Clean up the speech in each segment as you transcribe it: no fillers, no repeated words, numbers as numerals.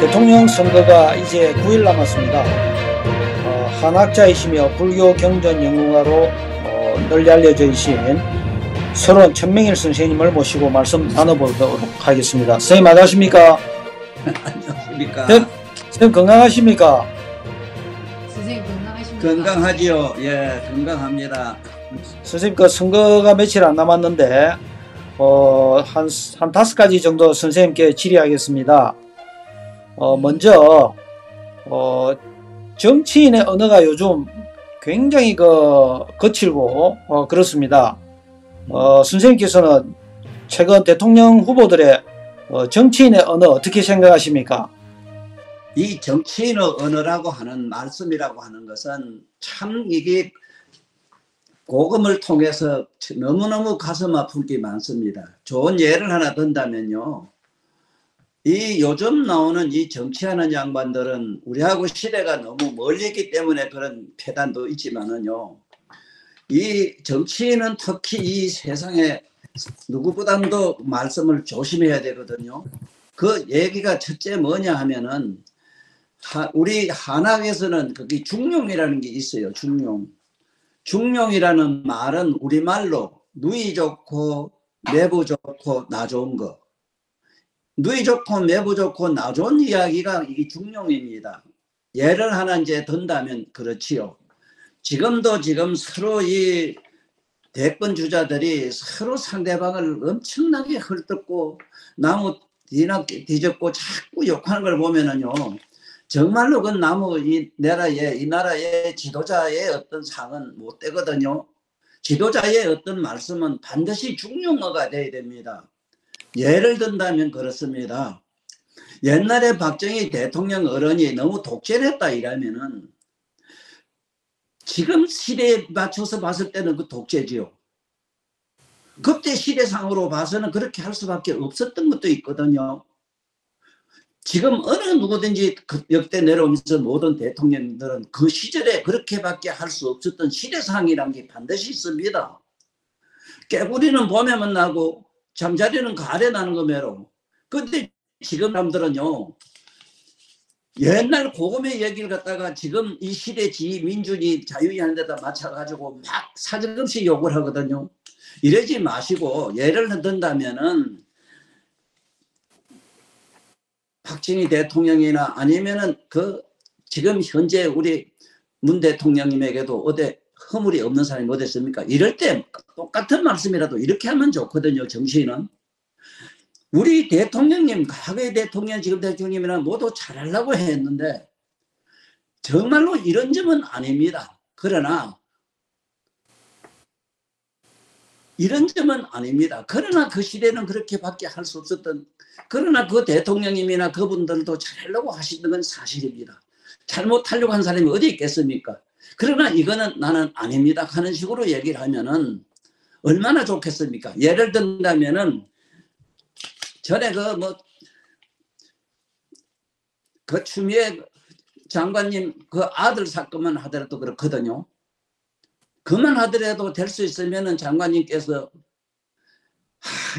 대통령 선거가 이제 9일 남았습니다. 한학자이시며 불교 경전 연구가로 널리 알려져 계신 서론 천명일 선생님을 모시고 말씀 나눠보도록 하겠습니다. 선생님 안녕하십니까? 안녕하십니까? 선생님 건강하십니까? 선생님 건강하십니까? 건강하지요. 예, 건강합니다. 선생님 그 선거가 며칠 안 남았는데 한 5가지 정도 선생님께 질의하겠습니다. 먼저 정치인의 언어가 요즘 굉장히 거칠고 그렇습니다. 선생님께서는 최근 대통령 후보들의 정치인의 언어 어떻게 생각하십니까? 이 정치인의 언어라고 하는 말씀이라고 하는 것은 참 이게 복음을 통해서 너무너무 가슴 아픈 게 많습니다. 좋은 예를 하나 든다면요. 이 요즘 나오는 이 정치하는 양반들은 우리하고 시대가 너무 멀리 있기 때문에 그런 폐단도 있지만은요. 이 정치인은 특히 이 세상에 누구보다도 말씀을 조심해야 되거든요. 그 얘기가 첫째 뭐냐 하면은 우리 한학에서는 거기 중용이라는 게 있어요. 중용. 중용이라는 말은 우리말로 누이 좋고 매부 좋고 나 좋은 거. 누이 좋고 매부 좋고 나 좋은 이야기가 이게 중용입니다. 예를 하나 이제 든다면 그렇지요. 지금도 지금 서로 이 대권 주자들이 서로 상대방을 엄청나게 헐뜯고 나무 뒤집고 자꾸 욕하는 걸 보면은요. 정말로 그 이 나라의 지도자의 어떤 상은 못 되거든요. 지도자의 어떤 말씀은 반드시 중용어가 돼야 됩니다. 예를 든다면 그렇습니다. 옛날에 박정희 대통령 어른이 너무 독재했다 이러면은 지금 시대에 맞춰서 봤을 때는 그 독재지요. 그때 시대상으로 봐서는 그렇게 할 수밖에 없었던 것도 있거든요. 지금 어느 누구든지 역대 내려오면서 모든 대통령들은 그 시절에 그렇게밖에 할 수 없었던 시대상이라는 게 반드시 있습니다. 깨구리는 봄에만 나고 잠자리는 가을에 나는 거매로. 근데 지금 사람들은요. 옛날 고금의 얘기를 갖다가 지금 이 시대 민주주의 자유주의 하는 데다 맞춰가지고 막 사정없이 욕을 하거든요. 이러지 마시고 예를 든다면은 박정희 대통령이나 아니면은 지금 현재 우리 문 대통령님에게도 어디 허물이 없는 사람이 어디 있습니까? 이럴 때 똑같은 말씀이라도 이렇게 하면 좋거든요. 정치인은. 우리 대통령님, 과거의 대통령, 지금 대통령이나 모두 잘하려고 했는데 정말로 이런 점은 아닙니다. 그러나 이런 점은 아닙니다. 그러나 그 시대는 그렇게밖에 할 수 없었던 그러나 그 대통령님이나 그분들도 잘하려고 하시는 건 사실입니다. 잘못하려고 한 사람이 어디 있겠습니까? 그러나 이거는 나는 아닙니다 하는 식으로 얘기를 하면은 얼마나 좋겠습니까? 예를 든다면은 전에 그 추미애 장관님 그 아들 사건만 하더라도 그렇거든요. 그만 하더라도 될 수 있으면은 장관님께서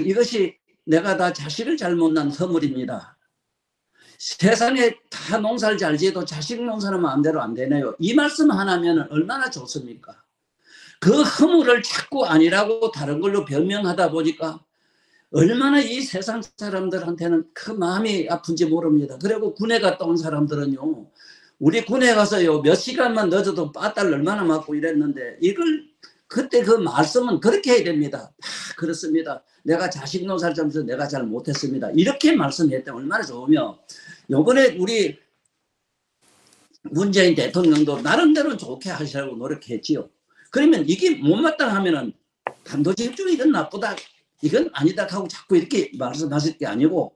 이것이 내가 다 자식을 잘못 낳은 허물입니다. 세상에 다 농사를 잘 지어도 자식 농사는 마음대로 안 되네요. 이 말씀 하나면 얼마나 좋습니까? 그 허물을 자꾸 아니라고 다른 걸로 변명하다 보니까 얼마나 이 세상 사람들한테는 그 마음이 아픈지 모릅니다. 그리고 군에 갔다 온 사람들은요. 우리 군에 가서요 몇 시간만 늦어도 빠따를 얼마나 맞고 이랬는데 이걸 그때 그 말씀은 그렇게 해야 됩니다. 그렇습니다. 내가 자식 농사를 점서 내가 잘 못했습니다. 이렇게 말씀했더니 얼마나 좋으며 요번에 우리 문재인 대통령도 나름대로 좋게 하시라고 노력했지요. 그러면 이게 못마땅하면은 단도직입적으로 이건 나쁘다 이건 아니다 하고 자꾸 이렇게 말씀하실 게 아니고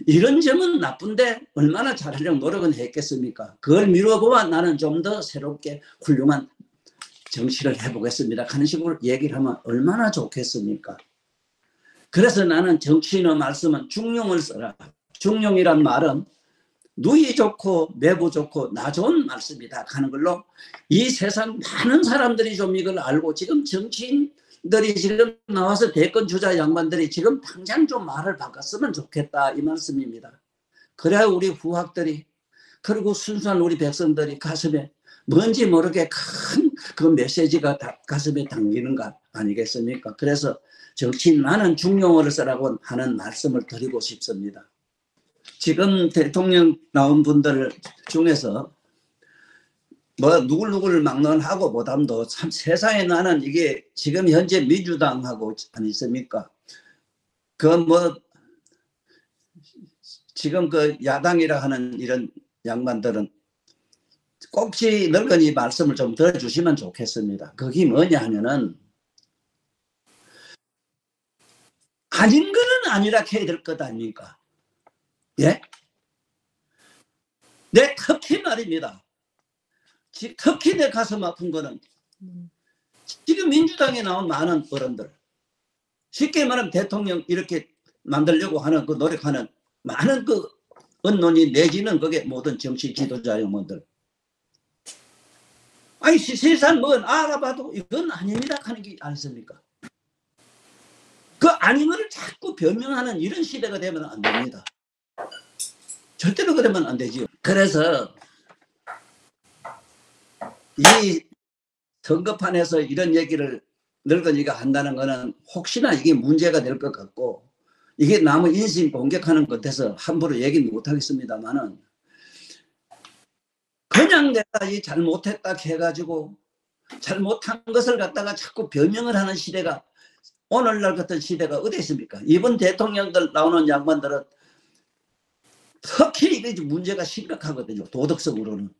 이런 점은 나쁜데 얼마나 잘하려고 노력은 했겠습니까? 그걸 미뤄보면 나는 좀 더 새롭게 훌륭한 정치를 해보겠습니다 하는 식으로 얘기를 하면 얼마나 좋겠습니까? 그래서 나는 정치인의 말씀은 중용을 써라. 중용이란 말은 누이 좋고 매부 좋고 나 좋은 말씀이다 하는 걸로 이 세상 많은 사람들이 좀 이걸 알고 지금 정치인들이 지금 나와서 대권 주자 양반들이 지금 당장 좀 말을 바꿨으면 좋겠다 이 말씀입니다. 그래야 우리 후학들이 그리고 순수한 우리 백성들이 가슴에 뭔지 모르게 큰 그 메시지가 가슴에 당기는 것 아니겠습니까? 그래서 정치인 많은 중용어를 쓰라고 하는 말씀을 드리고 싶습니다. 지금 대통령 나온 분들 중에서 뭐 누굴 막론하고 보담도 참 세상에 나는 이게 지금 현재 민주당하고 아니십니까? 그 뭐 지금 그 야당이라 하는 이런 양반들은 꼭지 늙은이 말씀을 좀 들어주시면 좋겠습니다. 그게 뭐냐 하면은 아닌 거는 아니라 해야 될 것 아닙니까? 예? 내 특히 말입니다. 특히 내 가슴 아픈 거는 지금 민주당에 나온 많은 어른들, 쉽게 말하면 대통령 이렇게 만들려고 하는 그 노력하는 많은 그 언론이 내지는 그게 모든 정치 지도자 영혼들. 아니 세상 뭐 알아봐도 이건 아닙니다 하는 게 아니십니까? 그 아닌 거를 자꾸 변명하는 이런 시대가 되면 안 됩니다. 절대로 그러면 안 되지요. 그래서 이 선거판에서 이런 얘기를 늙은이가 한다는 거는 혹시나 이게 문제가 될 것 같고 이게 남의 인신 공격하는 것 같아서 함부로 얘기 못 하겠습니다만은 그냥 내가 이 잘못했다 해가지고 잘못한 것을 갖다가 자꾸 변명을 하는 시대가 오늘날 같은 시대가 어디 있습니까? 이번 대통령들 나오는 양반들은 특히 이게 문제가 심각하거든요. 도덕성으로는.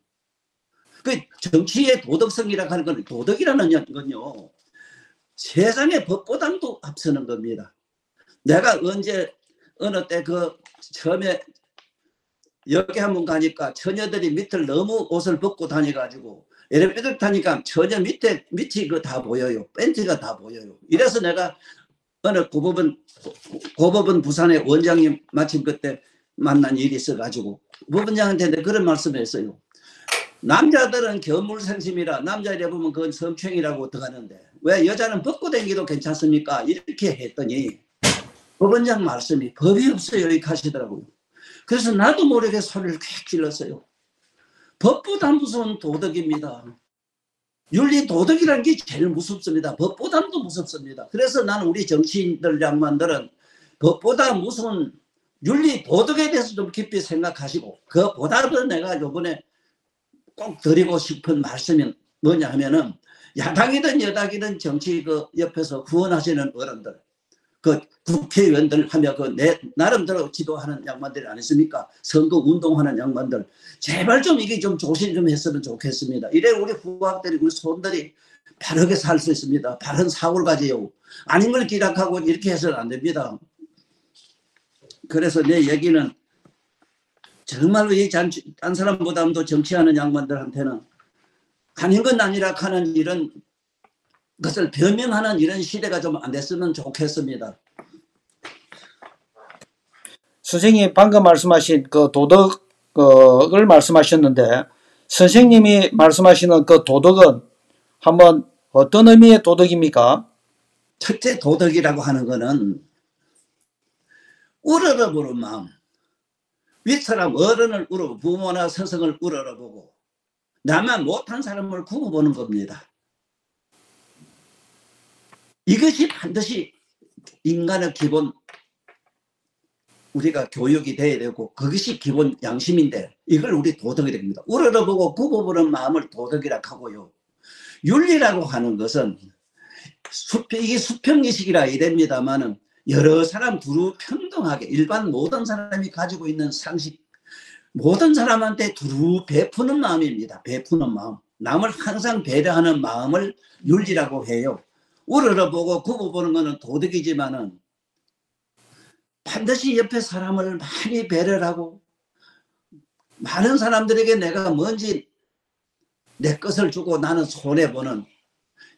그 정치의 도덕성이라고 하는 건 도덕이라는 건요. 세상의 법보다도 앞서는 겁니다. 내가 언제 어느 때 그 처음에 여기 한번 가니까 처녀들이 밑을 너무 옷을 벗고 다녀가지고 엘리베이터 타니까 처녀 밑이 그 다 보여요. 팬티가 다 보여요. 이래서 내가 어느 고법원 부산의 원장님 마침 그때 만난 일이 있어가지고 법원장한테 그런 말씀을 했어요. 남자들은 견물생심이라 남자이라 보면 그건 성추행이라고 들어가는데 왜 여자는 벗고 다니기도 괜찮습니까? 이렇게 했더니 법원장 말씀이 법이 없어요 이렇게 하시더라고요. 그래서 나도 모르게 소리를 쾌 질렀어요. 법보다 무서운 도덕입니다. 윤리 도덕이라는 게 제일 무섭습니다. 법보다도 무섭습니다. 그래서 나는 우리 정치인들 양반들은 법보다 무서운 윤리 도덕에 대해서 좀 깊이 생각하시고 그보다도 내가 이번에 꼭 드리고 싶은 말씀이 뭐냐 하면은 야당이든 여당이든 정치 그 옆에서 후원하시는 어른들 그 국회의원들 하며 그 내 나름대로 지도하는 양반들이 아니십니까? 선거 운동하는 양반들 제발 좀 이게 좀 조심 좀 했으면 좋겠습니다. 이래 우리 후학들이 우리 손들이 바르게 살 수 있습니다. 바른 사고를 가져요. 아닌 걸 기락하고 이렇게 해서는 안 됩니다. 그래서 내 얘기는 정말로 이 딴 사람보다도 정치하는 양반들한테는 아닌 건 아니라 하는 이런 것을 변명하는 이런 시대가 좀 안 됐으면 좋겠습니다. 선생님이 방금 말씀하신 그 도덕을 말씀하셨는데 선생님이 말씀하시는 그 도덕은 한번 어떤 의미의 도덕입니까? 첫째 도덕이라고 하는 거는 우러러보는 마음. 윗사람 어른을 우러보고 부모나 스승을 우러러보고 나만 못한 사람을 구워보는 겁니다. 이것이 반드시 인간의 기본 우리가 교육이 돼야 되고 그것이 기본 양심인데 이걸 우리 도덕이라고 합니다. 우러러보고 굽어보는 마음을 도덕이라고 하고요. 윤리라고 하는 것은 이게 수평의식이라 이랍니다만은 여러 사람 두루 평등하게 일반 모든 사람이 가지고 있는 상식 모든 사람한테 두루 베푸는 마음입니다. 베푸는 마음. 남을 항상 배려하는 마음을 윤리라고 해요. 우러러보고 굽어보는 것은 도덕이지만은 반드시 옆에 사람을 많이 배려를 하고 많은 사람들에게 내가 뭔지 내 것을 주고 나는 손해보는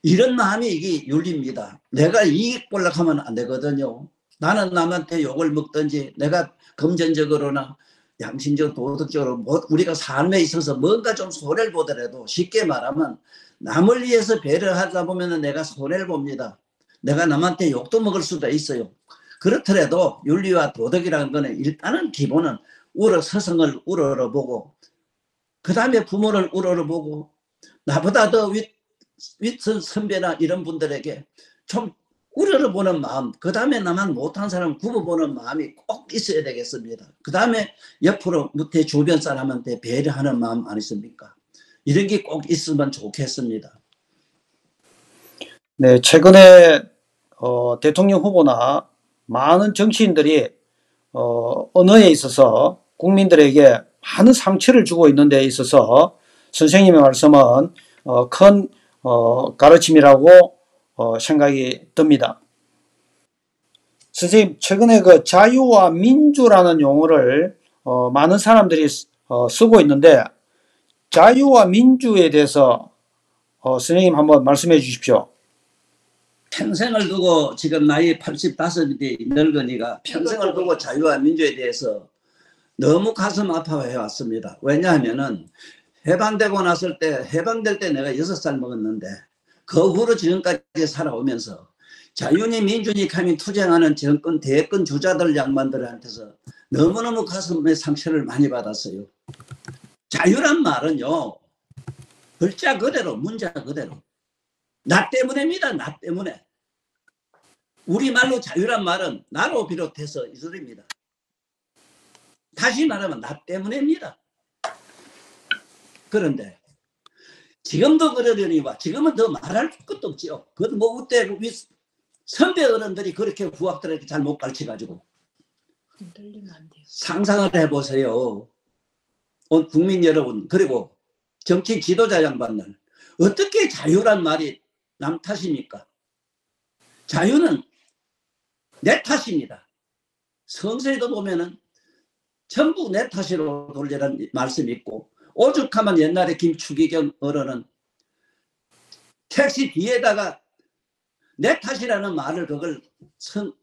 이런 마음이 이게 윤리입니다. 내가 이익 보려고 하면 안 되거든요. 나는 남한테 욕을 먹든지 내가 금전적으로나 양심적 도덕적으로 우리가 삶에 있어서 뭔가 좀 손해를 보더라도 쉽게 말하면 남을 위해서 배려하다 보면 내가 손해를 봅니다. 내가 남한테 욕도 먹을 수도 있어요. 그렇더라도 윤리와 도덕이라는 거는 일단은 기본은 스승을 우러러보고 그 다음에 부모를 우러러보고 나보다 더 윗선 선배나 이런 분들에게 좀 우러러보는 마음, 그 다음에 나만 못한 사람 굽어보는 마음이 꼭 있어야 되겠습니다. 그 다음에 옆으로 밑에 주변 사람한테 배려하는 마음 아니십니까? 이런 게 꼭 있으면 좋겠습니다. 네, 최근에 대통령 후보나 많은 정치인들이 언어에 있어서 국민들에게 많은 상처를 주고 있는 데 있어서 선생님의 말씀은 큰 가르침이라고 생각이 듭니다. 선생님, 최근에 그 자유와 민주라는 용어를 많은 사람들이 쓰고 있는데 자유와 민주에 대해서 선생님 한번 말씀해 주십시오. 평생을 두고 지금 나이 85이 늙은이가 평생을 두고 자유와 민주에 대해서 너무 가슴 아파해 왔습니다. 왜냐하면은 해방되고 났을 때, 해방될 때 내가 6살 먹었는데 그 후로 지금까지 살아오면서 자유니 민주니 감히 투쟁하는 정권 대권 주자들 양반들한테서 너무너무 가슴에 상처를 많이 받았어요. 자유란 말은요, 글자 그대로 문자 그대로 나 때문입니다. 나 때문에. 우리말로 자유란 말은 나로 비롯해서 이 소리입니다. 다시 말하면 나 때문입니다. 그런데 지금도 그러려니와 지금은 더 말할 것도 없지요. 그것도 뭐 그때 선배 어른들이 그렇게 후학들에게 잘 못 가르쳐가지고 상상을 해보세요. 온 국민 여러분, 그리고 정치 지도자 양반들, 어떻게 자유란 말이 남 탓입니까? 자유는 내 탓입니다. 성서에도 보면은 전부 내 탓으로 돌리라는 말씀이 있고, 오죽하면 옛날에 김추기경 어른은 택시 뒤에다가 내 탓이라는 말을 그걸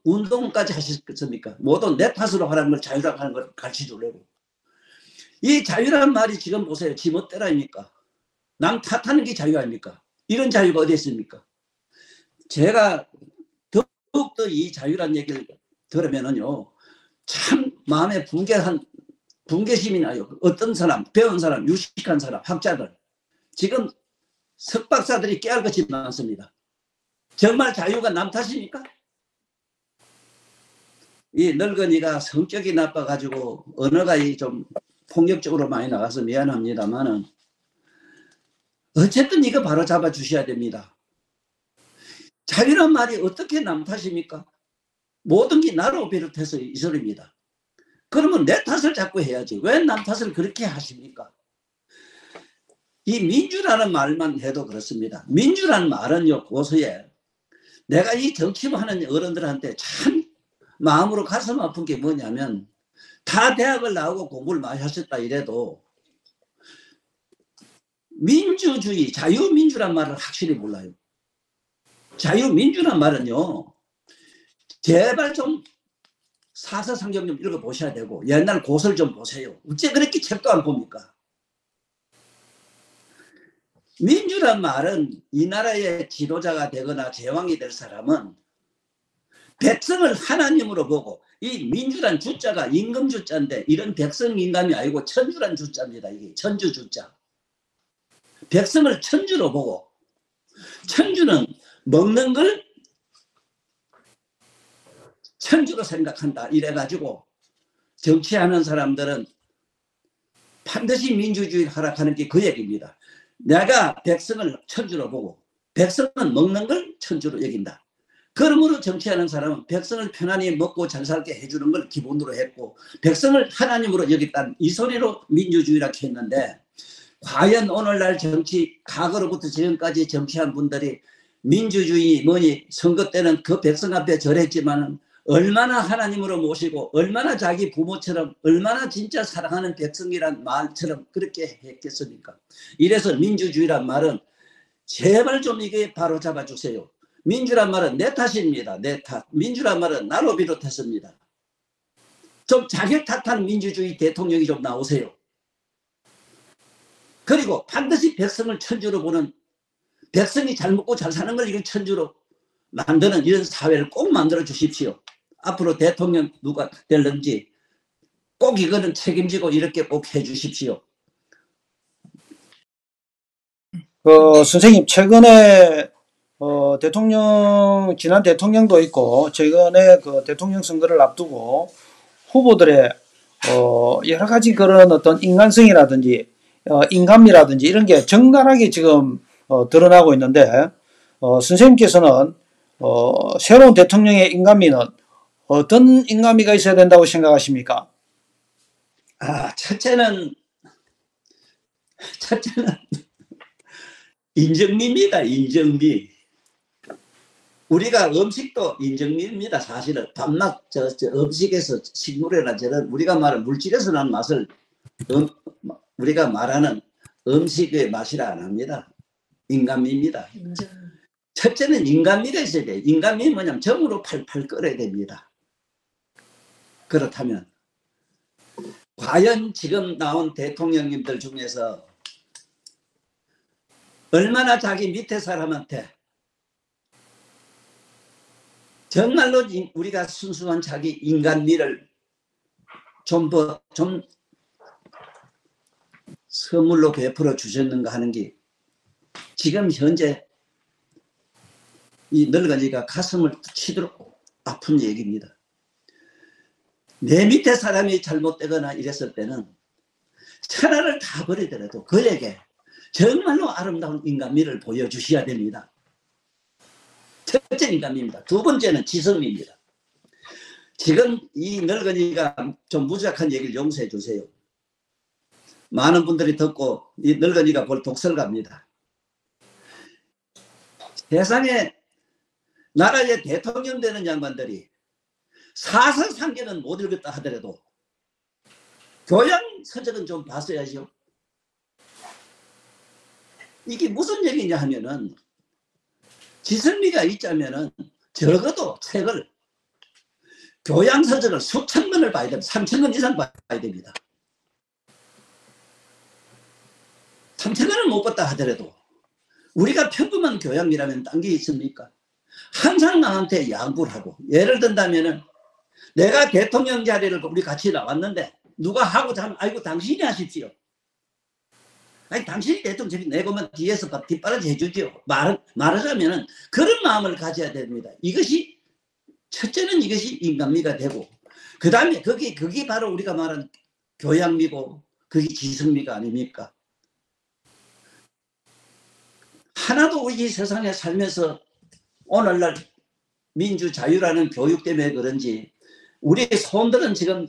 운동까지 하셨습니까? 모두 내 탓으로 하라는 걸 자유라고 하는 걸 가르쳐 주려고. 이 자유라는 말이 지금 보세요. 지멋대로입니까? 남 탓하는 게 자유 아닙니까? 이런 자유가 어디 있습니까? 제가 더욱더 이 자유라는 얘기를 들으면은요, 참 마음에 붕괴심이 나요. 어떤 사람, 배운 사람, 유식한 사람, 학자들, 지금 석박사들이 깨알 것이 많습니다. 정말 자유가 남 탓입니까? 이 늙은이가 성격이 나빠가지고 언어가 좀 폭력적으로 많이 나가서 미안합니다만은 어쨌든 이거 바로 잡아 주셔야 됩니다. 자유란 말이 어떻게 남 탓입니까? 모든 게 나로 비롯해서 이 소리입니다. 그러면 내 탓을 자꾸 해야지. 왜 남 탓을 그렇게 하십니까? 이 민주라는 말만 해도 그렇습니다. 민주라는 말은요, 고서에 내가 이 정치하는 어른들한테 참 마음으로 가슴 아픈 게 뭐냐면, 다 대학을 나오고 공부를 많이 하셨다 이래도 민주주의, 자유민주란 말을 확실히 몰라요. 자유민주란 말은요, 제발 좀 사서성경 좀 읽어보셔야 되고 옛날 고설 좀 보세요. 어째 그렇게 책도 안 봅니까? 민주란 말은 이 나라의 지도자가 되거나 제왕이 될 사람은 백성을 하나님으로 보고, 이 민주란 주자가 임금 주자인데 이런 백성 임금이 아니고 천주란 주자입니다. 이게 천주 주자. 백성을 천주로 보고, 천주는 먹는 걸 천주로 생각한다 이래가지고 정치하는 사람들은 반드시 민주주의를 하락하는 게 그 얘기입니다. 내가 백성을 천주로 보고 백성은 먹는 걸 천주로 여긴다. 그러므로 정치하는 사람은 백성을 편안히 먹고 잘 살게 해주는 걸 기본으로 했고 백성을 하나님으로 여겼다는 이 소리로 민주주의라고 했는데, 과연 오늘날 정치, 과거로부터 지금까지 정치한 분들이 민주주의 뭐니 선거 때는 그 백성 앞에 절했지만 얼마나 하나님으로 모시고 얼마나 자기 부모처럼 얼마나 진짜 사랑하는 백성이란 말처럼 그렇게 했겠습니까? 이래서 민주주의란 말은 제발 좀 이게 바로 잡아주세요. 민주란 말은 내 탓입니다. 내 탓. 민주란 말은 나로 비롯했습니다. 좀 자기 탓하는 민주주의 대통령이 좀 나오세요. 그리고 반드시 백성을 천주로 보는, 백성이 잘 먹고 잘 사는 걸 이걸 천주로 만드는 이런 사회를 꼭 만들어 주십시오. 앞으로 대통령 누가 될는지 꼭 이거는 책임지고 이렇게 꼭 해주십시오. 선생님, 최근에 지난 대통령도 있고, 최근에 그 대통령 선거를 앞두고 후보들의 여러 가지 그런 어떤 인간성이라든지 인감이라든지 이런 게 적나라하게 지금 드러나고 있는데, 선생님께서는 새로운 대통령의 인감미는 어떤 인감미가 있어야 된다고 생각하십니까? 첫째는 인정미입니다. 인정미. 우리가 음식도 인정미입니다. 사실은 밤낮 음식에서 식물이나 저런 우리가 말하는 물질에서 난 맛을 우리가 말하는 음식의 맛이라 안 합니다. 인간미입니다. 첫째는 인간미가 있어야 돼요. 인간미는 뭐냐면 정으로 팔팔 끓어야 됩니다. 그렇다면 과연 지금 나온 대통령님들 중에서 얼마나 자기 밑에 사람한테 정말로 우리가 순수한 자기 인간미를 좀 선물로 베풀어 주셨는가 하는 게 지금 현재 이 늙은이가 가슴을 치도록 아픈 얘기입니다. 내 밑에 사람이 잘못되거나 이랬을 때는 천하를 다 버리더라도 그에게 정말로 아름다운 인간미를 보여주셔야 됩니다. 첫째 인간미입니다. 두 번째는 지성미입니다. 지금 이 늙은이가 좀 무작한 얘기를 용서해 주세요. 많은 분들이 듣고 이 늙은이가 볼 독설가입니다. 세상에 나라의 대통령 되는 양반들이 사설상계는 못 읽었다 하더라도 교양 서적은 좀 봤어야죠. 이게 무슨 얘기냐 하면은 지성미가 있자면은 적어도 책을 교양 서적을 수천 권을 봐야 됩니다. 3,000권 이상 봐야 됩니다. 3,000권을 못 봤다 하더라도 우리가 평범한 교양이라면 딴 게 있습니까? 항상 나한테 양보를 하고, 예를 든다면은 내가 대통령 자리를 우리 같이 나왔는데 누가 하고자 하면 아이고 당신이 하십시오. 아니 당신이 대통령 자리 내고만 뒤에서 뒷바라지 해주죠. 말하자면은 그런 마음을 가져야 됩니다. 이것이 첫째는 이것이 인간미가 되고, 그 다음에 그게 바로 우리가 말하는 교양미고 그게 지성미가 아닙니까? 하나도 우리 세상에 살면서 오늘날 민주자유라는 교육 때문에 그런지 우리 손들은 지금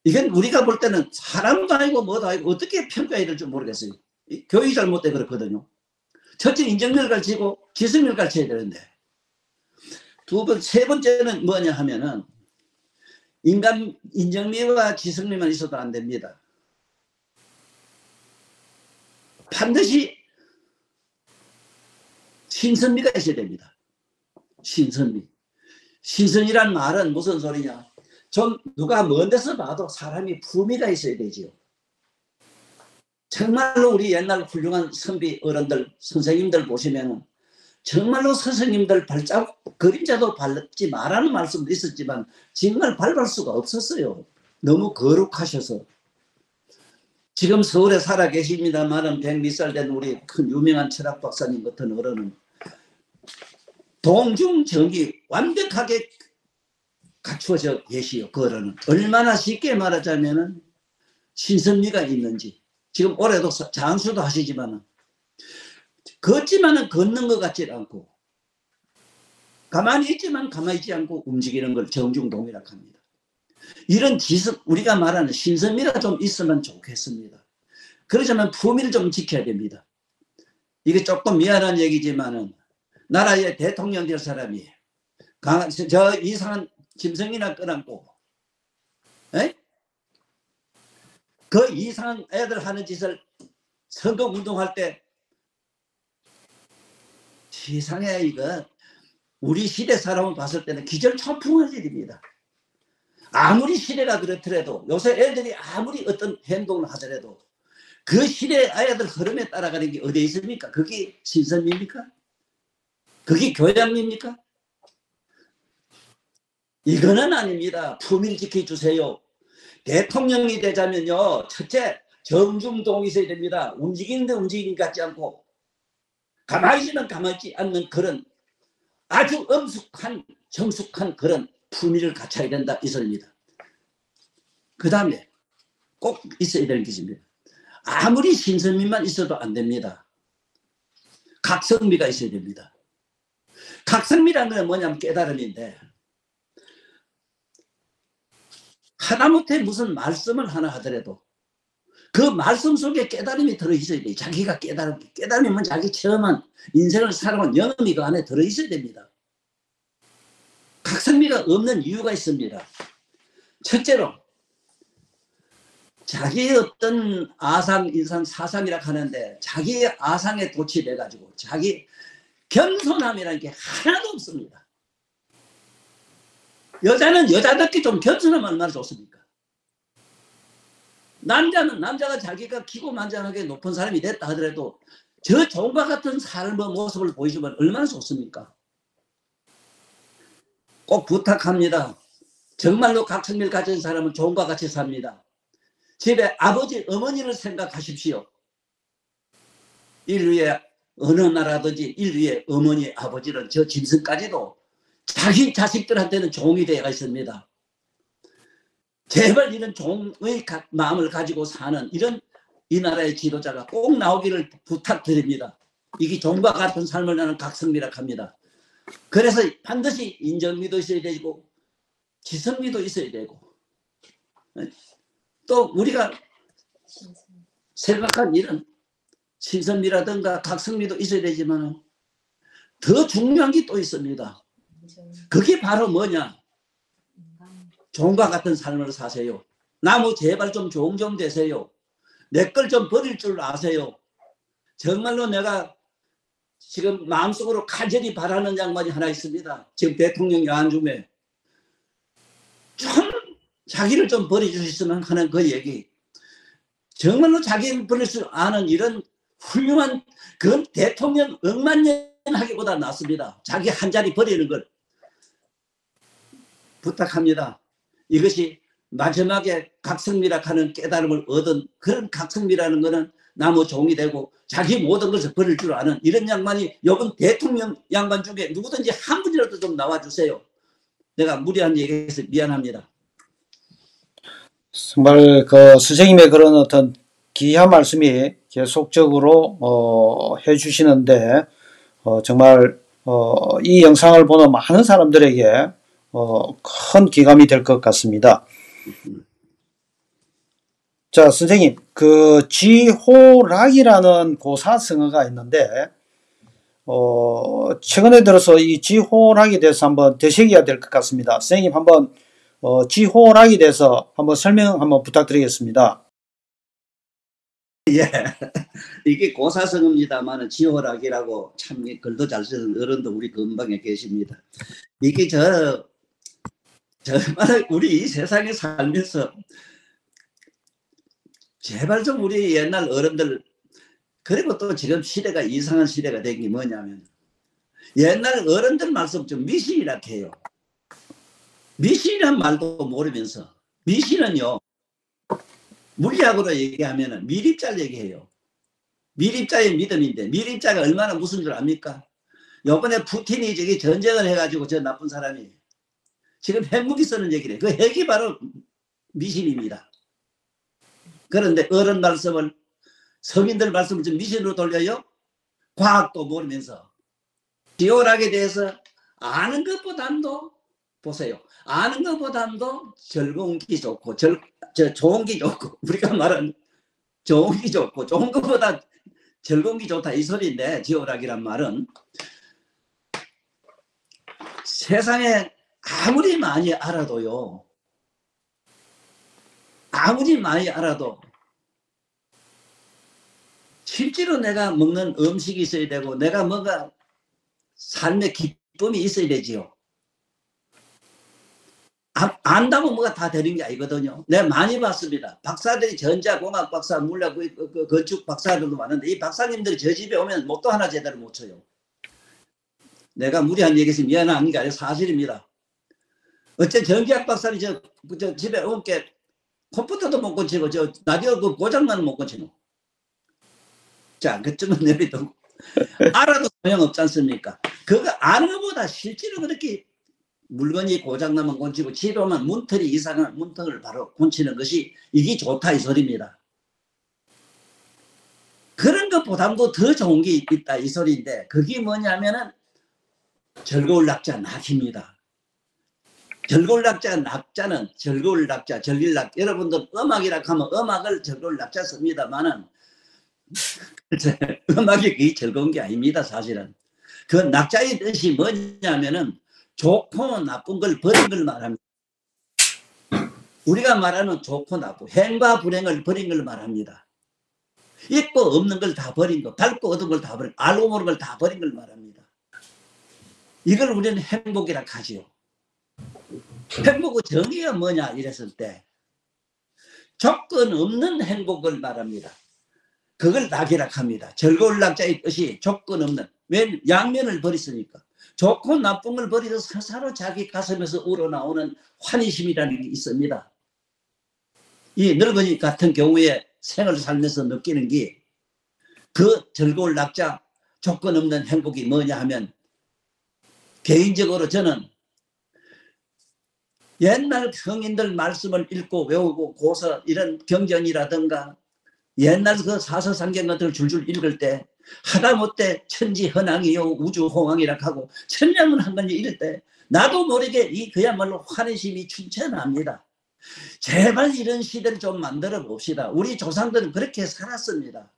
이건 우리가 볼 때는 사람도 아니고 뭐도 아니고 어떻게 평가해야 될지 모르겠어요. 교육이 잘못돼 그렇거든요. 첫째 인정미를 가르치고 지성미를 가르쳐야 되는데, 세 번째는 뭐냐 하면은 인정미와 지성미만 있어도 안 됩니다. 반드시 신선미가 있어야 됩니다. 신선이란 말은 무슨 소리냐? 좀 누가 먼 데서 봐도 사람이 품위가 있어야 되지요. 정말로 우리 옛날 훌륭한 선비 어른들, 선생님들 보시면 정말로 스승님들 발자국 그림자도 밟지 말라는 말씀도 있었지만 정말 밟을 수가 없었어요. 너무 거룩하셔서. 지금 서울에 살아 계십니다만은 100몇 된 우리 큰 유명한 철학 박사님 같은 어른은 동중정이 완벽하게 갖추어져 계시요. 그 어른은 얼마나 쉽게 말하자면은 신선미가 있는지. 지금 올해도 장수도 하시지만은 걷지만은 걷는 것 같지 않고, 가만히 있지만 가만히 있지 않고 움직이는 걸 정중동이라고 합니다. 이런 지성, 우리가 말하는 신선미가 좀 있으면 좋겠습니다. 그러자면 품위를 좀 지켜야 됩니다. 이게 조금 미안한 얘기지만은 나라의 대통령 될 사람이 저 이상한 짐승이나 끌어안고 그 이상한 애들 하는 짓을 선거운동할 때 세상에 이거 우리 시대 사람을 봤을 때는 기절초풍할 일입니다. 아무리 시대가 그렇더라도 요새 애들이 아무리 어떤 행동을 하더라도 그 시대 아이들 흐름에 따라가는 게 어디에 있습니까? 그게 신선미입니까? 그게 교양미입니까? 이거는 아닙니다. 품위를 지켜주세요. 대통령이 되자면요, 첫째 정중동이 있어야 됩니다. 움직이는데 움직이는 것 같지 않고 가만히 있으면 가만히 있지 않는 그런 아주 엄숙한 정숙한 그런 품위를 갖춰야 된다 이 소리입니다. 그 다음에 꼭 있어야 될 것입니다. 아무리 신선미만 있어도 안 됩니다. 각성미가 있어야 됩니다. 각성미라는 건 뭐냐면 깨달음인데, 하다못해 무슨 말씀을 하나 하더라도 그 말씀 속에 깨달음이 들어있어야 돼요. 자기가 깨달음이면 자기 체험한 인생을 살아온 경험이 그 안에 들어있어야 됩니다. 각성미가 없는 이유가 있습니다. 첫째로 자기의 어떤 아상, 인상, 사상이라 하는데 자기의 아상에 도취돼 가지고 자기 겸손함이라는 게 하나도 없습니다. 여자는 여자답게 좀 겸손하면 얼마나 좋습니까? 남자는 남자가 자기가 기고만장하게 높은 사람이 됐다 하더라도 저 종과 같은 삶의 모습을 보여주면 얼마나 좋습니까? 꼭 부탁합니다. 정말로 각성미를 가진 사람은 종과 같이 삽니다. 집에 아버지, 어머니를 생각하십시오. 인류의 어느 나라든지 인류의 어머니, 아버지는 저 짐승까지도 자기 자식들한테는 종이 되어 있습니다. 제발 이런 종의 마음을 가지고 사는 이런 이 나라의 지도자가 꼭 나오기를 부탁드립니다. 이게 종과 같은 삶을 나는 각성미라고 합니다. 그래서 반드시 인정미도 있어야 되고 지성미도 있어야 되고 또 우리가 생각한 이런 신선미라든가 각성미도 있어야 되지만 더 중요한 게 또 있습니다. 그게 바로 뭐냐? 종과 같은 삶을 사세요. 나무 제발 좀 종 되세요. 내 걸 좀 버릴 줄 아세요. 정말로 내가 지금 마음속으로 간절히 바라는 양반이 하나 있습니다. 지금 대통령 여한 중에 좀 자기를 좀 버려주셨으면 하는 그 얘기. 정말로 자기를 버릴 줄 아는 이런 훌륭한 그 대통령 억만년 하기보다 낫습니다. 자기 한 자리 버리는 걸 부탁합니다. 이것이 마지막에 각성미라 하는 깨달음을 얻은 그런 각성미라는 것은 나무 종이 되고 자기 모든 것을 버릴 줄 아는 이런 양반이 이번 대통령 양반 중에 누구든지 한 분이라도 좀 나와주세요. 내가 무리한 얘기해서 미안합니다. 정말 그 선생님의 그런 어떤 귀한 말씀이 계속적으로 해주시는데 정말 이 영상을 보는 많은 사람들에게 큰 기감이 될 것 같습니다. 자, 선생님, 그 지호락이라는 고사성어가 있는데 최근에 들어서 이 지호락에 대해서 한번 되새겨야 될 것 같습니다. 선생님 한번 지호락에 대해서 한번 설명 한번 부탁드리겠습니다. 예, 이게 고사성어입니다만 지호락이라고 참 글도 잘 쓰는 어른도 우리 근방에 계십니다. 이게 정말 우리 이 세상에 살면서 제발 좀 우리 옛날 어른들, 그리고 또 지금 시대가 이상한 시대가 된 게 뭐냐면 옛날 어른들 말씀 좀 미신이라 해요. 미신이란 말도 모르면서, 미신은요 물리학으로 얘기하면 미립자를 얘기해요. 미립자의 믿음인데 미립자가 얼마나 무슨 줄 압니까? 요번에 푸틴이 저기 전쟁을 해가지고 저 나쁜 사람이 지금 핵무기 쓰는 얘기래. 그 핵이 바로 미신입니다. 그런데 어른 말씀을, 성인들 말씀을 좀 미신으로 돌려요. 과학도 모르면서. 지오락에 대해서 아는 것보다도 보세요. 아는 것보다도 즐거운 게 좋고 좋은 게 좋고, 우리가 말하는 좋은 게 좋고 좋은 것보다 즐거운 게 좋다 이 소리인데, 지오락이란 말은 세상에 아무리 많이 알아도요, 아무리 많이 알아도 실제로 내가 먹는 음식이 있어야 되고 내가 뭔가 삶의 기쁨이 있어야 되지요. 안다고 뭐가 다 되는 게 아니거든요. 내가 많이 봤습니다. 박사들이 전자공학 박사, 물리학, 건축 박사들도 많은데 이 박사님들이 저 집에 오면 못도 하나 제대로 못 쳐요. 내가 무리한 얘기해서 미안한 게 아니라 사실입니다. 어째 정기학 박사님 저 집에 온게 컴퓨터도 못 고치고 저 라디오 그 고장나는 못 고치노. 자, 그쯤은 내비두고 알아도 소용없지 않습니까? 그거 아는 것보다 실제로 그렇게 물건이 고장나면 고치고 집에 오면 문틀이 이상한 문틀을 바로 고치는 것이 이게 좋다 이 소리입니다. 그런 것보다도 더 좋은 게 있다 이 소리인데 그게 뭐냐면은 즐거울 낙자 낙입니다. 즐거울 낙자 낙자는 즐거울 낙자 즐길 낙 여러분들 음악이라 하면 음악을 즐거울 낙자 씁니다만은 음악이 그게 즐거운 게 아닙니다. 사실은 그 낙자의 뜻이 뭐냐면은 좋고 나쁜 걸 버린 걸 말합니다. 우리가 말하는 좋고 나쁘고 행과 불행을 버린 걸 말합니다. 있고 없는 걸 다 버린 거, 밝고 어두운 걸 다 버린 거, 알고 모르는 걸 다 버린 걸 말합니다. 이걸 우리는 행복이라 하지요. 행복의 정의가 뭐냐 이랬을 때 조건 없는 행복을 말합니다. 그걸 낙이라 합니다. 즐거울 낙자의 뜻이 조건 없는, 왜 양면을 버렸으니까. 좋고 나쁜 걸 버리고 서로 자기 가슴에서 우러나오는 환희심이라는 게 있습니다. 이 늙은이 같은 경우에 생을 살면서 느끼는 게 그 즐거울 낙자 조건 없는 행복이 뭐냐 하면 개인적으로 저는 옛날 성인들 말씀을 읽고 외우고 고서 이런 경전이라든가 옛날 그 사서상경 같은 걸 줄줄 읽을 때 하다못해 천지헌왕이요 우주홍왕이라 하고 천년문 한 번 읽을 때 나도 모르게 이 그야말로 환희심이 춘천합니다. 제발 이런 시대를 좀 만들어 봅시다. 우리 조상들은 그렇게 살았습니다.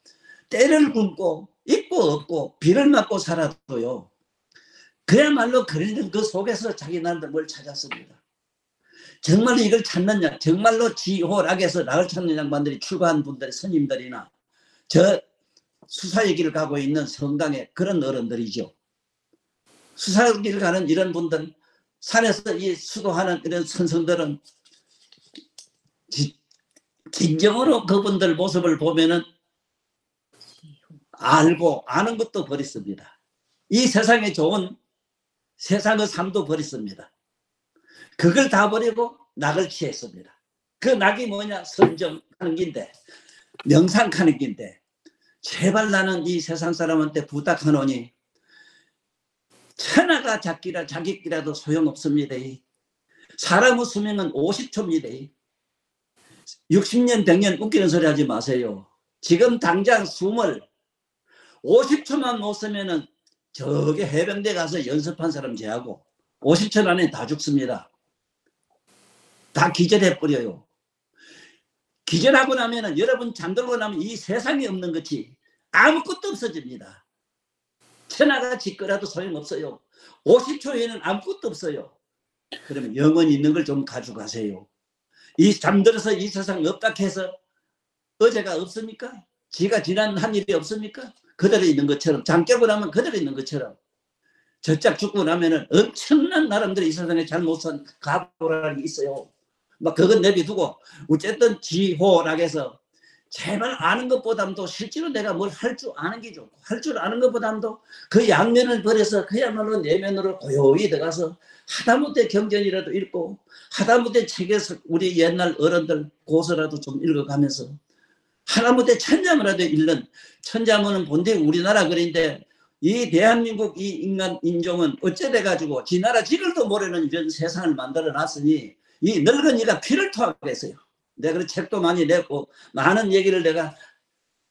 때를 굶고 있고 없고 비를 맞고 살아도요. 그야말로 그런 그 속에서 자기 나름대로 뭘 찾았습니다. 정말로 이걸 찾느냐, 정말로 지호락에서 낙을 찾는 양반들이 출가한 분들, 스님들이나 저 수사의 길을 가고 있는 성당의 그런 어른들이죠. 수사의 길을 가는 이런 분들, 산에서 이 수도하는 이런 선성들은 진정으로 그분들 모습을 보면은 알고 아는 것도 버렸습니다. 이 세상에 좋은 세상의 삶도 버렸습니다. 그걸 다 버리고 낙을 취했습니다. 그 낙이 뭐냐? 선정하는 긴데 명상하는 긴데 제발 나는 이 세상 사람한테 부탁하노니 천하가 자기끼라도 소용없습니다. 사람의 수명은 50초입니다. 60년 100년 웃기는 소리 하지 마세요. 지금 당장 숨을 50초만 못 쓰면은 저기 해병대 가서 연습한 사람 제하고 50초 안에 다 죽습니다. 다 기절해버려요. 기절하고 나면은 여러분 잠들고 나면 이 세상에 없는 것이 아무것도 없어집니다. 천하가 짓거라도 소용없어요. 50초에는 아무것도 없어요. 그러면 영원히 있는 걸 좀 가져가세요. 이 잠들어서 이 세상 없다 해서 어제가 없습니까? 지가 지난 한 일이 없습니까? 그대로 있는 것처럼 잠 깨고 나면 그대로 있는 것처럼 저짝 죽고 나면은 엄청난 나름대로 이 세상에 잘못 산 가보라는 게 있어요. 막 그건 내비두고 어쨌든 지호락에서 제발 아는 것보다도 실제로 내가 뭘 할 줄 아는 게 좋고 할 줄 아는 것보다도 그 양면을 버려서 그야말로 내면으로 고요히 들어가서 하다못해 경전이라도 읽고 하다못해 책에서 우리 옛날 어른들 고서라도 좀 읽어가면서 하다못해 천자문이라도 읽는 천자문은 본데 우리나라 글인데 이 대한민국 이 인간 인종은 어째 돼가지고 지 나라 지글도 모르는 이런 세상을 만들어 놨으니 이 늙은이가 피를 토하겠어요. 내가 그런 책도 많이 냈고 많은 얘기를 내가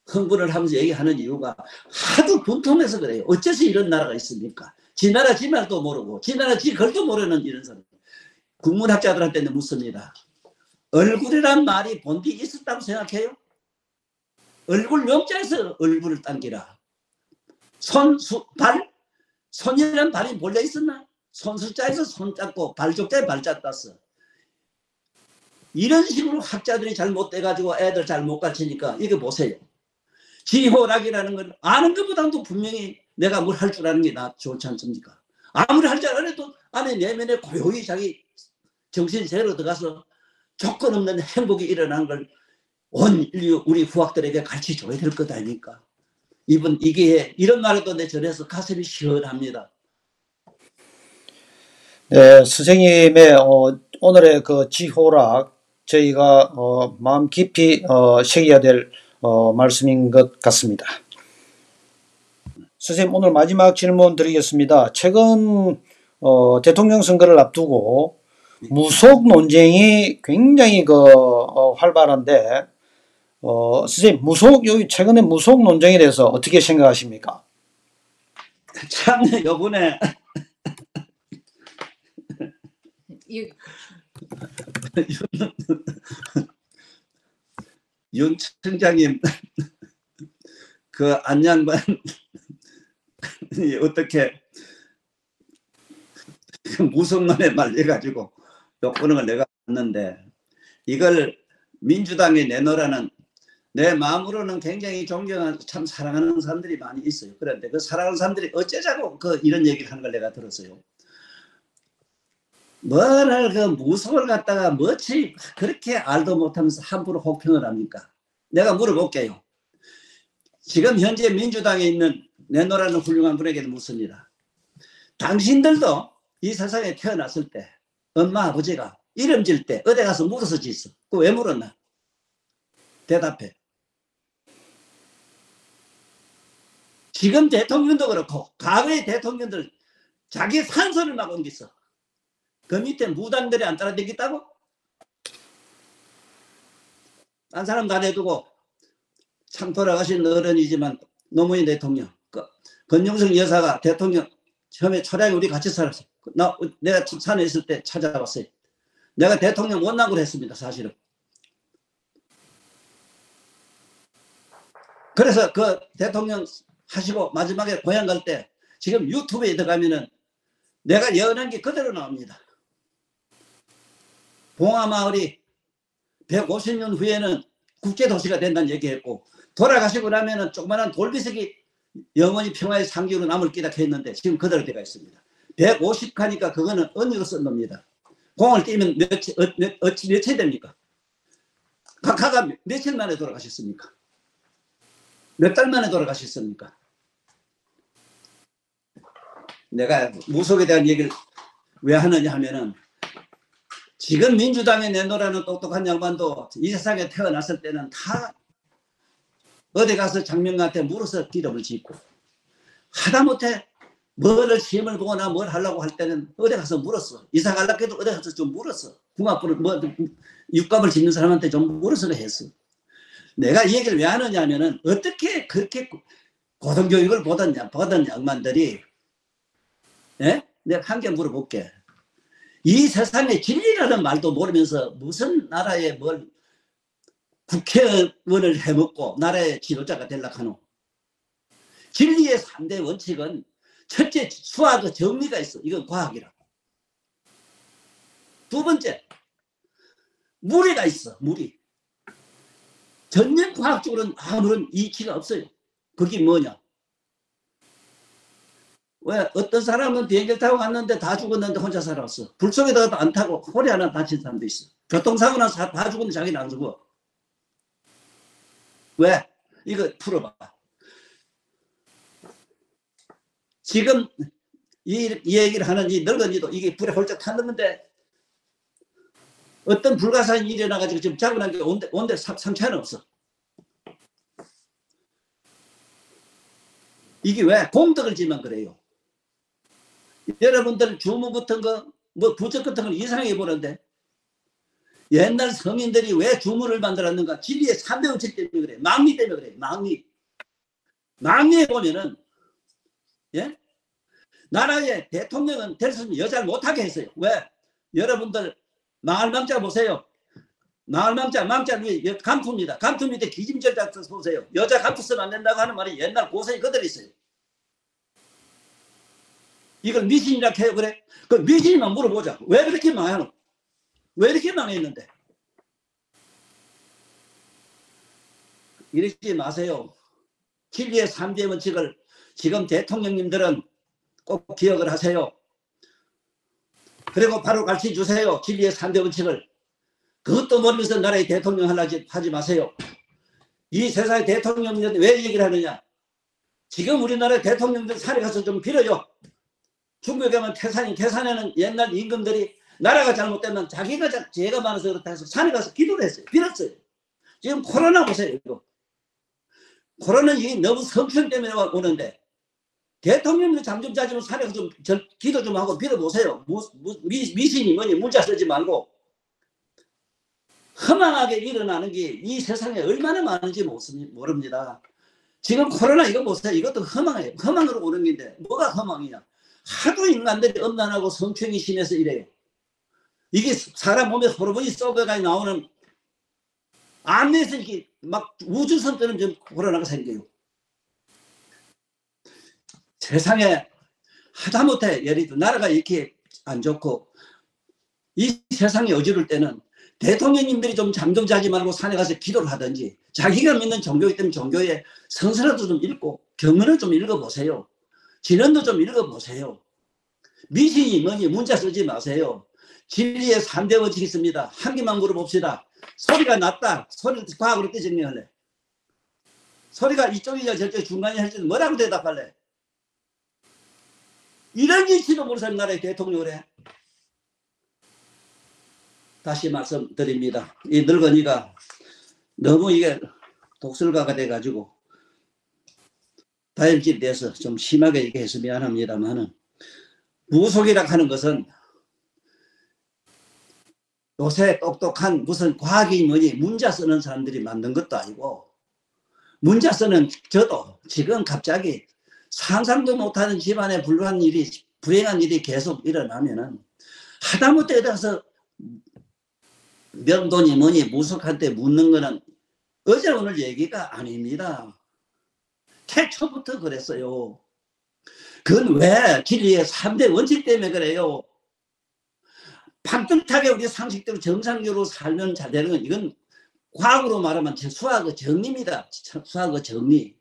흥분을 하면서 얘기하는 이유가 하도 분통해서 그래요. 어째서 이런 나라가 있습니까? 지 나라 지 말도 모르고 지 나라 지 글도 모르는 이런 사람. 국문학자들한테는 묻습니다. 얼굴이란 말이 본디 있었다고 생각해요? 얼굴 명자에서 얼굴을 당기라. 발? 손이란 발이 몰려 있었나? 손수자에서 손 짰고 발족자에 발자 땄어. 이런 식으로 학자들이 잘못돼가지고 애들 잘 못 가르치니까 이거 보세요. 지호락이라는 건 아는 것보다도 분명히 내가 뭘 할 줄 아는 게 나 좋지 않습니까? 아무리 할 줄 알아도 안에 내면에 고요히 자기 정신 세로 들어가서 조건 없는 행복이 일어나는 걸 온 인류 우리 후학들에게 가르쳐줘야 될 것 아닙니까? 이게 이런 말에도 내 전해서 가슴이 시원합니다. 네, 선생님의 오늘의 그 지호락 저희가 마음 깊이 새겨야 될 말씀인 것 같습니다. 선생님 오늘 마지막 질문 드리겠습니다. 최근 대통령 선거를 앞두고 무속 논쟁이 굉장히 활발한데 선생님 최근에 무속 논쟁에 대해서 어떻게 생각하십니까? 참 요번에 윤 청장님 그 안양반 어떻게 무속론에 말려가지고 욕보는 걸 내가 봤는데 이걸 민주당에 내놓으라는 내 마음으로는 굉장히 존경하는 참 사랑하는 사람들이 많이 있어요. 그런데 그 사랑하는 사람들이 어째자고 이런 얘기를 하는 걸 내가 들었어요. 뭐를 그 무속을 갖다가 뭐지 그렇게 알도 못하면서 함부로 혹평을 합니까? 내가 물어볼게요. 지금 현재 민주당에 있는 내노라는 훌륭한 분에게는 묻습니다. 당신들도 이 세상에 태어났을 때 엄마 아버지가 이름 질 때 어디 가서 물어서 짓어. 그거 왜 물었나? 대답해. 지금 대통령도 그렇고 과거의 대통령들 자기 산소를 막 옮겼어. 그 밑에 무당들이 안 따라다니겠다고? 딴 사람 다 내두고 참 돌아가신 어른이지만 노무현 대통령 권영석 여사가 대통령 처음에 초량에 우리 같이 살았어. 내가 산에 있을 때 찾아왔어요. 내가 대통령 원망을 했습니다. 사실은. 그래서 그 대통령 하시고 마지막에 고향 갈 때 지금 유튜브에 들어가면은 내가 예언한 게 그대로 나옵니다. 봉화마을이 150년 후에는 국제도시가 된다는 얘기했고 돌아가시고 나면은 조그마한 돌비석이 영원히 평화의 상징으로 남을 끼다 했는데 지금 그대로 되어 있습니다. 150 하니까 그거는 언니가 쓴 겁니다. 공을 띄면 며칠 됩니까? 각하가 며칠 만에 돌아가셨습니까? 몇 달 만에 돌아가셨습니까? 내가 무속에 대한 얘기를 왜 하느냐 하면은 지금 민주당에 내놓으라는 똑똑한 양반도 이 세상에 태어났을 때는 다 어디 가서 장명한테 물어서 기름을 짓고 하다못해 뭐를 시험을 보거나 뭘 하려고 할 때는 어디 가서 물었어. 이사 가려고 해도 어디 가서 좀 물었어. 궁합부를 육감을 짓는 사람한테 좀 물어서 했어. 내가 이 얘기를 왜 하느냐 하면은 어떻게 그렇게 고등교육을 받은 양반들이 내가 한 개 물어볼게. 이 세상에 진리라는 말도 모르면서 무슨 나라에 뭘 국회의원을 해먹고 나라의 지도자가 되려고 하노. 진리의 3대 원칙은 첫째 수학의 정리가 있어. 이건 과학이라고. 두 번째 무리가 있어. 무리. 전면 과학적으로는 아무런 이치가 없어요. 그게 뭐냐. 왜 어떤 사람은 비행기를 타고 갔는데 다 죽었는데 혼자 살아왔어. 불 속에다가 안 타고 허리 하나 다친 사람도 있어. 교통사고 나서 다 죽었는데 자기는 안 죽어. 왜? 이거 풀어봐. 지금 이 얘기를 하는 이 늙은이도 이게 불에 홀짝 탔는데 어떤 불가사한 일이 일어나가지고 지금 자고 난 게 온데 상처는 없어. 이게 왜? 공덕을 지면 그래요. 여러분들 주문 같은 거, 뭐 부적 같은 걸 이상하게 보는데 옛날 성인들이 왜 주문을 만들었는가? 진리의 3대 원칙 때문에 그래. 망리 때문에 그래. 망리에 보면은 나라의 대통령은 될 수 있는 여자를 못하게 했어요. 왜? 여러분들 마을망자 보세요. 마을망자 위에 감투입니다. 감투 밑에 기짐절자 보세요. 여자 감투 쓰면 안 된다고 하는 말이 옛날 고성이 그대로 있어요. 이걸 미신이라 해요. 그래? 그 미신이만 물어보자. 왜 그렇게 망하노? 왜 이렇게 망했는데? 이러지 마세요. 진리의 3대 원칙을 지금 대통령님들은 꼭 기억을 하세요. 그리고 바로 가르쳐 주세요. 진리의 3대 원칙을. 그것도 모르면서 나라의 대통령 하지 마세요. 이 세상의 대통령님들 왜 얘기를 하느냐? 지금 우리나라 대통령들 산에 가서 좀 빌어요. 중국에 가면 태산에는 옛날 임금들이 나라가 잘못되면 자기가 죄가 많아서 그렇다 해서 산에 가서 기도를 했어요. 빌었어요. 지금 코로나 보세요. 이거. 코로나는 이게 너무 성추행 때문에 오는데 대통령이 잠 좀 자지면 산에 좀 기도 좀 하고 빌어보세요. 미신이 뭐니 문자 쓰지 말고. 허망하게 일어나는 게 이 세상에 얼마나 많은지 모릅니다. 지금 코로나 이거 보세요. 이것도 허망해요. 허망으로 오는 건데 뭐가 허망이냐. 하도 인간들이 엄난하고 성추행이 심해서 이래요. 이게 사람 몸에 호르몬이 썩어가 나오는 암내에서 이렇게 막 우주선처럼 좀 코로나가 생겨요. 세상에 하다못해 예를 들어 나라가 이렇게 안 좋고 이 세상이 어지러울 때는 대통령님들이 좀 잠 좀 자지 말고 산에 가서 기도를 하든지 자기가 믿는 종교이기 때문에 종교의 성서라도 좀 읽고 경전을 좀 읽어보세요. 진언도 좀 읽어보세요. 미신이 뭐니 문자 쓰지 마세요. 진리의 3대 원칙이 있습니다. 한 개만 물어봅시다. 소리가 낮다. 소리를 과학으로 어떻게 정리할래? 소리가 이쪽이냐 저쪽 중간이냐 할 때는 뭐라고 대답할래? 이런 일치도 모르는 사람 나라의 대통령을 해. 다시 말씀드립니다. 이 늙은이가 너무 이게 독설가가 돼가지고 다혈질에 대해서 좀 심하게 얘기해서 미안합니다만은 무속이라 하는 것은 요새 똑똑한 무슨 과학이 뭐니 문자 쓰는 사람들이 만든 것도 아니고 문자 쓰는 저도 지금 갑자기 상상도 못하는 집안에 불행한 일이 계속 일어나면은 하다못해 가서 명돈이 뭐니 무속한테 묻는 거는 어제 오늘 얘기가 아닙니다. 태초부터 그랬어요. 그건 왜 진리의 3대 원칙 때문에 그래요. 반듯하게 우리 상식대로 정상적으로 살면 잘 되는 건 이건 과학으로 말하면 수학의 정리입니다. 수학의 정리.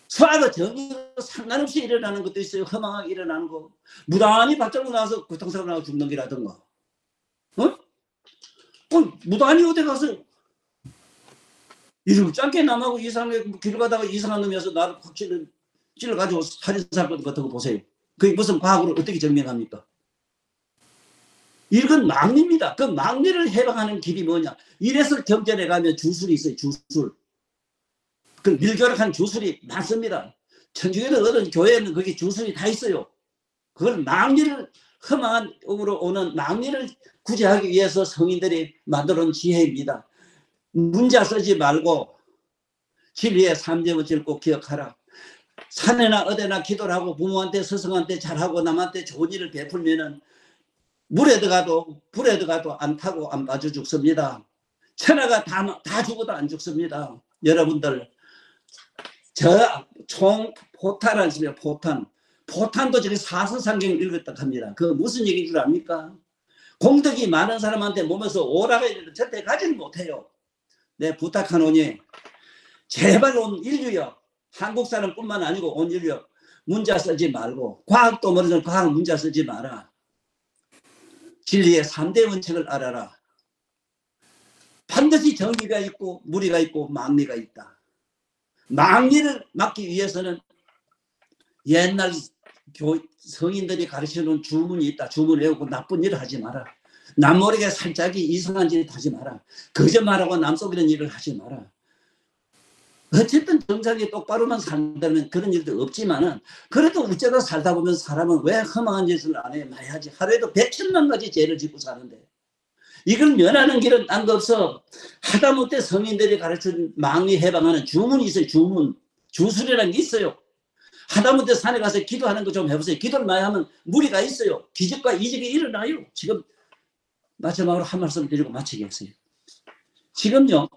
수학의 정리로 상관없이 일어나는 것도 있어요. 허망하게 일어나는 거. 무단히 밖으로 나와서 교통사고 나고 죽는 기라든가. 어? 무단히 어디 가서 이러고 짧게 남하고 이상하게 길 가다가 이상한 놈이어서 나를 확 찔러가지고 살인사건 같은 거 보세요. 그게 무슨 과학으로 어떻게 증명합니까? 이건 망리입니다. 그 망리를 해방하는 길이 뭐냐. 이래서 경전에 가면 주술이 있어요. 주술. 그 밀교락한 주술이 많습니다. 천주교는 어떤 교회에는 거기 주술이 다 있어요. 그걸 망리를 허망한 으로 오는 망리를 구제하기 위해서 성인들이 만들어 놓은 지혜입니다. 문자 쓰지 말고 진리의 3대 원칙을 꼭 기억하라. 산에나 어디나 기도를 하고 부모한테 스승한테 잘하고 남한테 좋은 일을 베풀면은 물에 들어가도 불에 들어가도 안 타고 안 빠져 죽습니다. 천하가 다 죽어도 안 죽습니다. 여러분들 저 총 포탄 아십니까? 포탄도 저기 사서상경을 읽었다 합니다. 그 무슨 얘기인 줄 압니까? 공덕이 많은 사람한테 몸에서 오라가 있는데 절대 가지는 못해요. 내 부탁하노니 제발 온 인류여, 한국 사람뿐만 아니고 온 인류여, 문자 쓰지 말고 과학도 모르는 과학 문자 쓰지 마라. 진리의 3대 원칙을 알아라. 반드시 정의가 있고 무리가 있고 망리가 있다. 망리를 막기 위해서는 옛날 성인들이 가르쳐놓은 주문이 있다. 주문 외우고 나쁜 일을 하지 마라. 남 모르게 살짝이 이상한 짓 하지 마라. 거짓말하고 남 속이는 일을 하지 마라. 어쨌든 정상이 똑바로만 산다면 그런 일도 없지만은 그래도 어쩌다 살다 보면 사람은 왜 험한 짓을 안 해? 해야지. 하루에도 100,000만 가지 죄를 짓고 사는데 이걸 면하는 길은 딴 거 없어. 하다못해 성인들이 가르친 망리 해방하는 주문이 있어요. 주문. 주술이라는 게 있어요. 하다못해 산에 가서 기도하는 거 좀 해보세요. 기도를 많이 하면 무리가 있어요. 기적과 이적이 일어나요. 지금 마지막으로 한 말씀 드리고 마치겠어요. 지금요.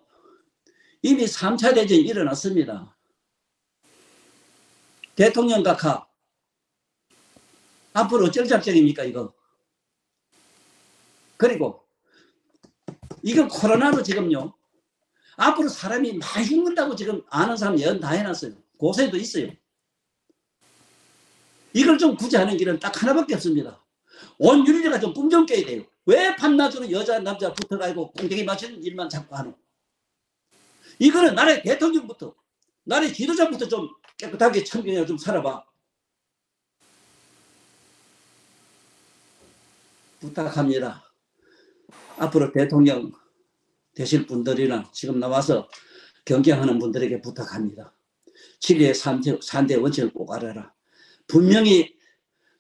이미 3차 대전이 일어났습니다. 대통령 각하 앞으로 어쩔 작전입니까 이거? 그리고 이건 코로나로 지금요. 앞으로 사람이 많이 죽는다고 지금 아는 사람 예언 다 해놨어요. 고세도 있어요. 이걸 좀 구제하는 길은 딱 하나밖에 없습니다. 온 윤리가 좀 꿈 좀 깨야 돼요. 왜 밤낮으로 여자 남자 붙어가지고 공격이 맞추는 일만 자꾸 하노? 이거는 나라의 대통령부터 나라의 지도자부터 좀 깨끗하게 청정해 좀 살아봐. 부탁합니다. 앞으로 대통령 되실 분들이나 지금 나와서 경쟁하는 분들에게 부탁합니다. 진리의 3대 원칙을 꼭 알아라. 분명히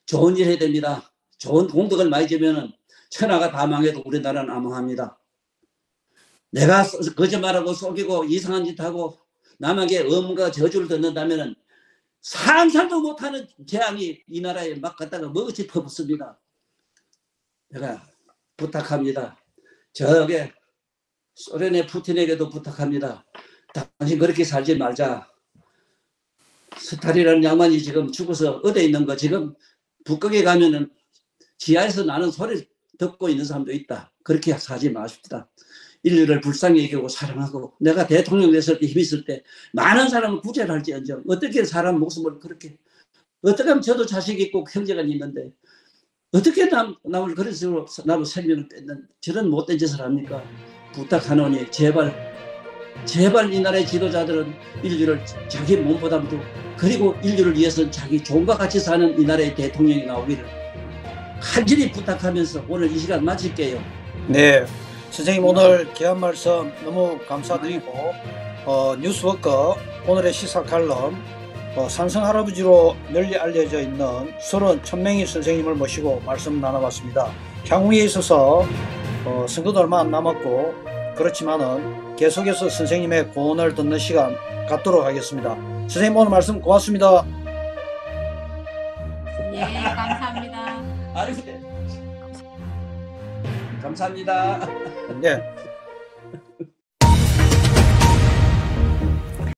좋은 일 해야 됩니다. 좋은 공덕을 많이 지면은 천하가 다 망해도 우리나라는 암호합니다. 내가 거짓말하고 속이고 이상한 짓 하고 남에게 음과 저주를 듣는다면은 상상도 못하는 재앙이 이 나라에 막 갖다가 먹어치 퍼붓습니다. 내가 부탁합니다. 저게 소련의 푸틴에게도 부탁합니다. 당신 그렇게 살지 말자. 스탈이라는 양반이 지금 죽어서 어디에 있는 거 지금 북극에 가면은 지하에서 나는 소리를 듣고 있는 사람도 있다. 그렇게 사지 마십시다. 인류를 불쌍히 여기고 사랑하고 내가 대통령 됐을 때 힘 있을 때 많은 사람을 구제를 할지언정 어떻게 사람 목숨을 그렇게 어떻게 하면 저도 자식 있고 형제가 있는데 어떻게 남을 그런 식으로 남의 생명을 뺏는 저런 못된 짓을 합니까? 부탁하노니 제발 이 나라의 지도자들은 인류를 자기 몸보다도 그리고 인류를 위해서 자기 종과 같이 사는 이 나라의 대통령이 나오기를 간절히 부탁하면서 오늘 이 시간 마칠게요. 네, 선생님 오늘 귀한 말씀 너무 감사드리고 뉴스워커 오늘의 시사 칼럼 산성 할아버지로 널리 알려져 있는 서른 천명희 선생님을 모시고 말씀 나눠봤습니다. 향후에 있어서 선거도 얼마 안 남았고 그렇지만은 계속해서 선생님의 고언을 듣는 시간 갖도록 하겠습니다. 선생님 오늘 말씀 고맙습니다. 예, 감사합니다. 감사합니다. 네.